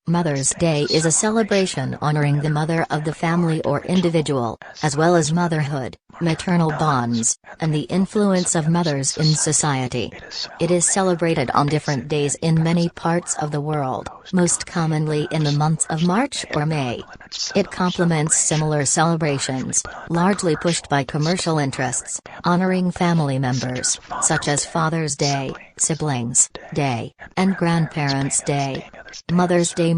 Mother's Day is a celebration honoring the mother of the family or individual, as well as motherhood, maternal bonds, and the influence of mothers in society. It is celebrated on different days in many parts of the world, most commonly in the months of March or May. It complements similar celebrations, largely pushed by commercial interests, honoring family members, such as Father's Day, Siblings' Day, and Grandparents' Day. Mother's Day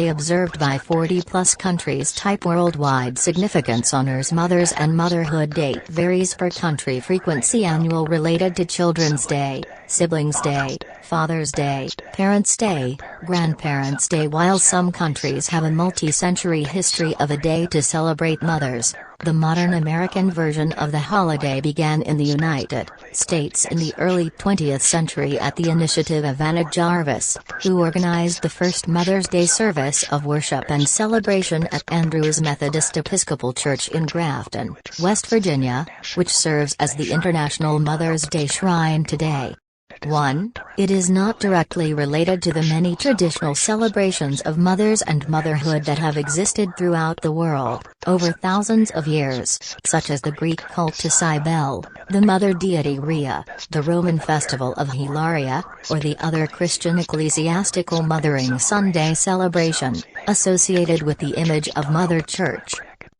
observed by 40-plus countries. Type worldwide significance honors mothers and motherhood. Date varies per country. Frequency annual related to Children's Day, Siblings' Day, Father's Day, Parents' Day, Grandparents' Day. While some countries have a multi-century history of a day to celebrate mothers, the modern American version of the holiday began in the United States in the early 20th century at the initiative of Anna Jarvis, who organized the first Mother's Day service of worship and celebration at Andrews Methodist Episcopal Church in Grafton, West Virginia, which serves as the International Mother's Day Shrine today. 1. It is not directly related to the many traditional celebrations of mothers and motherhood that have existed throughout the world, over thousands of years, such as the Greek cult to Cybele, the mother deity Rhea, the Roman festival of Hilaria, or the other Christian ecclesiastical Mothering Sunday celebration, associated with the image of Mother Church.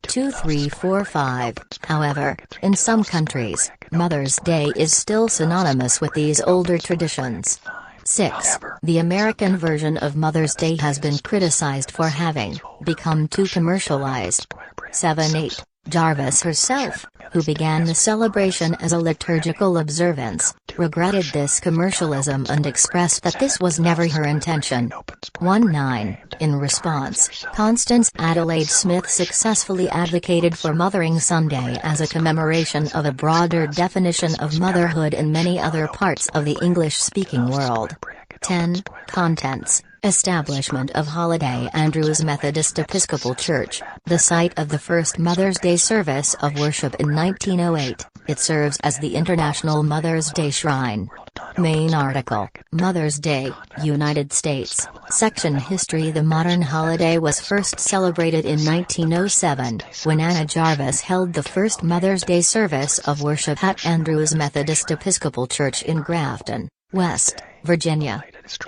2, 3, 4, 5. However, in some countries, Mother's Day is still synonymous with these older traditions. 6. The American version of Mother's Day has been criticized for having become too commercialized. 7, 8. Jarvis herself, who began the celebration as a liturgical observance, regretted this commercialism and expressed that this was never her intention. 1, 9. In response, Constance Adelaide Smith successfully advocated for Mothering Sunday as a commemoration of a broader definition of motherhood in many other parts of the English-speaking world. 10. Contents. Establishment of holiday. Andrews Methodist Episcopal Church, the site of the first Mother's Day service of worship in 1908, it serves as the International Mother's Day Shrine. Main article, Mother's Day, United States, section History. The modern holiday was first celebrated in 1907, when Anna Jarvis held the first Mother's Day service of worship at Andrews Methodist Episcopal Church in Grafton, West Virginia.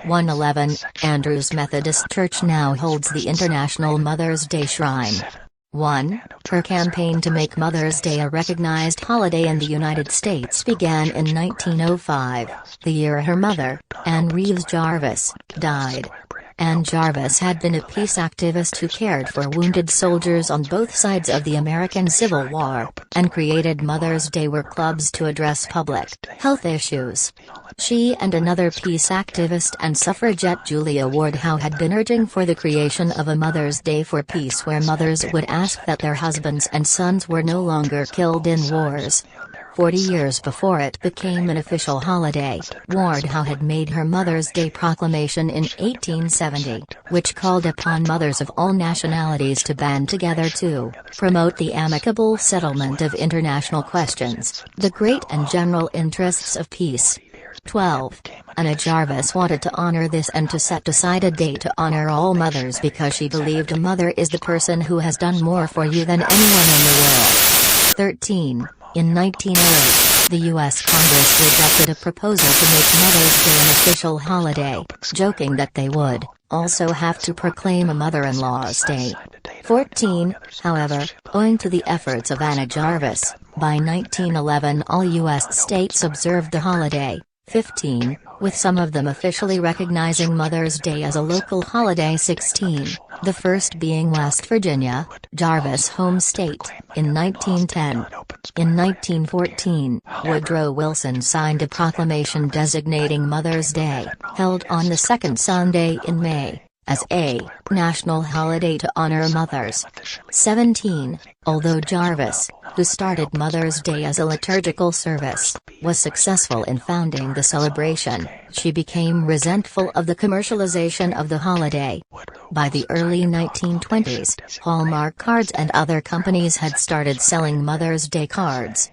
111, Andrews Methodist Church now holds the International Mother's Day Shrine. 1. Her campaign to make Mother's Day a recognized holiday in the United States began in 1905, the year her mother, Anne Reeves Jarvis, died. Anne Jarvis had been a peace activist who cared for wounded soldiers on both sides of the American Civil War, and created Mother's Day work clubs to address public health issues. She and another peace activist and suffragette Julia Ward Howe had been urging for the creation of a Mother's Day for peace where mothers would ask that their husbands and sons were no longer killed in wars. 40 years before it became an official holiday, Ward Howe had made her Mother's Day proclamation in 1870, which called upon mothers of all nationalities to band together to promote the amicable settlement of international questions, the great and general interests of peace. 12. Anna Jarvis wanted to honor this and to set aside a day to honor all mothers because she believed a mother is the person who has done more for you than anyone in the world. 13. In 1908, the U.S. Congress rejected a proposal to make Mother's Day an official holiday, joking that they would also have to proclaim a mother-in-law's day. 14. However, owing to the efforts of Anna Jarvis, by 1911 all U.S. states observed the holiday. 15, with some of them officially recognizing Mother's Day as a local holiday. 16, the first being West Virginia, Jarvis' home state, in 1910. In 1914, Woodrow Wilson signed a proclamation designating Mother's Day, held on the second Sunday in May, as a national holiday to honor mothers. 17. Although Jarvis, who started Mother's Day as a liturgical service, was successful in founding the celebration, she became resentful of the commercialization of the holiday. By the early 1920s, Hallmark cards and other companies had started selling Mother's Day cards.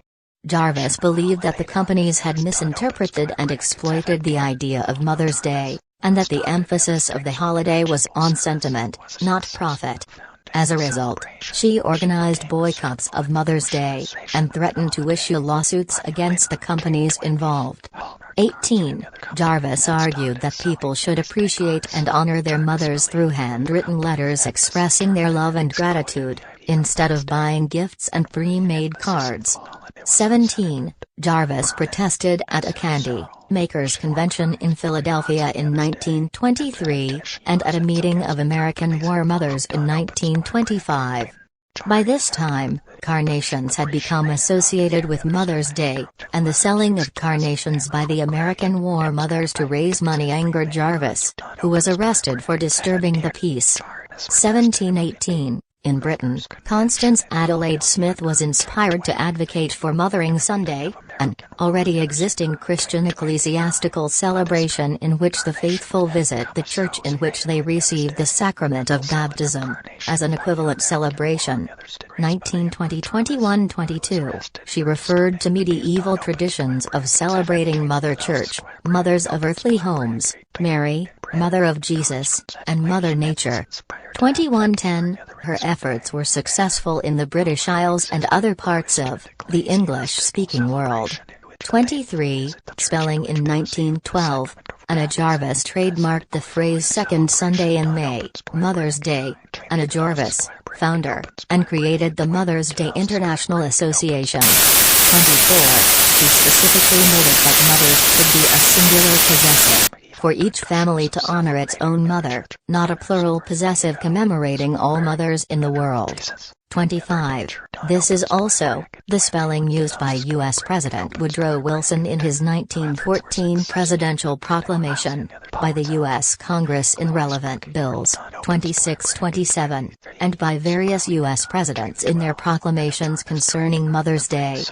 Jarvis believed that the companies had misinterpreted and exploited the idea of Mother's Day, and that the emphasis of the holiday was on sentiment, not profit. As a result, she organized boycotts of Mother's Day, and threatened to issue lawsuits against the companies involved. 18. Jarvis argued that people should appreciate and honor their mothers through handwritten letters expressing their love and gratitude, instead of buying gifts and pre-made cards. 17. Jarvis protested at a candy makers convention in Philadelphia in 1923, and at a meeting of American war mothers in 1925. By this time, carnations had become associated with Mother's Day, and the selling of carnations by the American war mothers to raise money angered Jarvis, who was arrested for disturbing the peace. 1718. In Britain, Constance Adelaide Smith was inspired to advocate for Mothering Sunday, an already existing Christian ecclesiastical celebration in which the faithful visit the church in which they receive the sacrament of baptism, as an equivalent celebration. 1920–21–22, she referred to medieval traditions of celebrating Mother Church, mothers of earthly homes, Mary, Mother of Jesus, and Mother Nature. 2110, her efforts were successful in the British Isles and other parts of the English-speaking world. 23, spelling in 1912, Anna Jarvis trademarked the phrase Second Sunday in May, Mother's Day. Anna Jarvis, founder, and created the Mother's Day International Association. 24, she specifically noted that mothers should be a singular possessive, for each family to honor its own mother, not a plural possessive commemorating all mothers in the world. 25. This is also the spelling used by U.S. President Woodrow Wilson in his 1914 presidential proclamation, by the U.S. Congress in relevant bills, 26-27, and by various U.S. presidents in their proclamations concerning Mother's Day.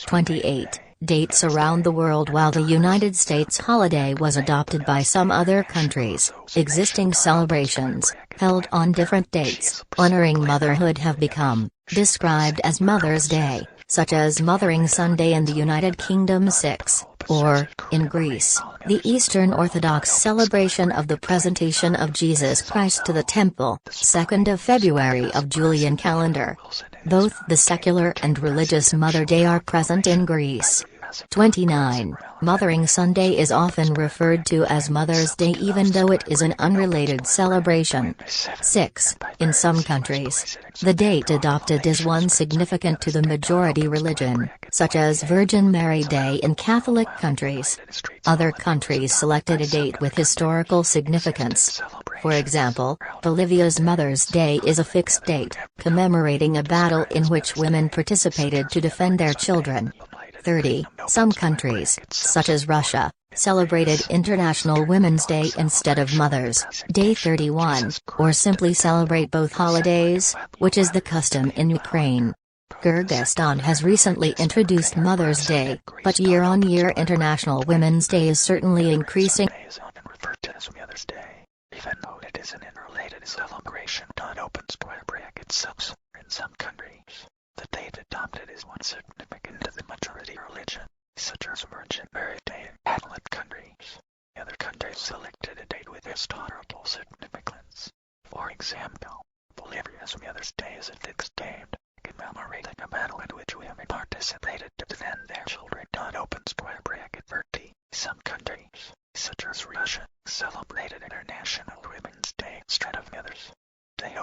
28. Dates around the world. While the United States holiday was adopted by some other countries, existing celebrations, held on different dates, honoring motherhood have become described as Mother's Day, such as Mothering Sunday in the United Kingdom. 6. Or, in Greece, the Eastern Orthodox celebration of the presentation of Jesus Christ to the Temple, 2nd of February of Julian calendar. Both the secular and religious Mother Day are present in Greece. 29. Mothering Sunday is often referred to as Mother's Day even though it is an unrelated celebration. 6. In some countries, the date adopted is one significant to the majority religion, such as Virgin Mary Day in Catholic countries. Other countries selected a date with historical significance. For example, Bolivia's Mother's Day is a fixed date, commemorating a battle in which women participated to defend their children. 30. Some countries, such as Russia, celebrated International Women's Day instead of Mother's Day 31, or simply celebrate both holidays, which is the custom in Ukraine. Kyrgyzstan has recently introduced Mother's Day, but year-on-year International Women's Day is certainly increasing. Even though it is an unrelated celebration. In some countries, the date adopted is one significant to the majority religion, such as Virgin Mary Day in Catholic countries. Other countries selected a date with historical significance. For example, Bolivia's Mother's Day is a fixed date, commemorating a battle in which women participated to defend their children. 30. Some countries, such as Russia, celebrated International Women's Day instead of Mother's Day.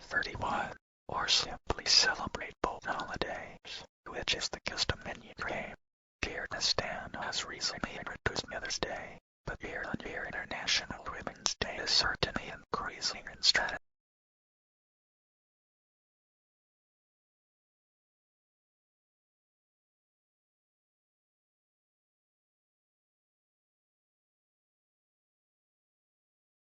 31. Or simply celebrate both holidays, which is the custom in Ukraine. Kyrgyzstan has recently introduced Mother's Day, but year-on-year International Women's Day is certainly increasing instead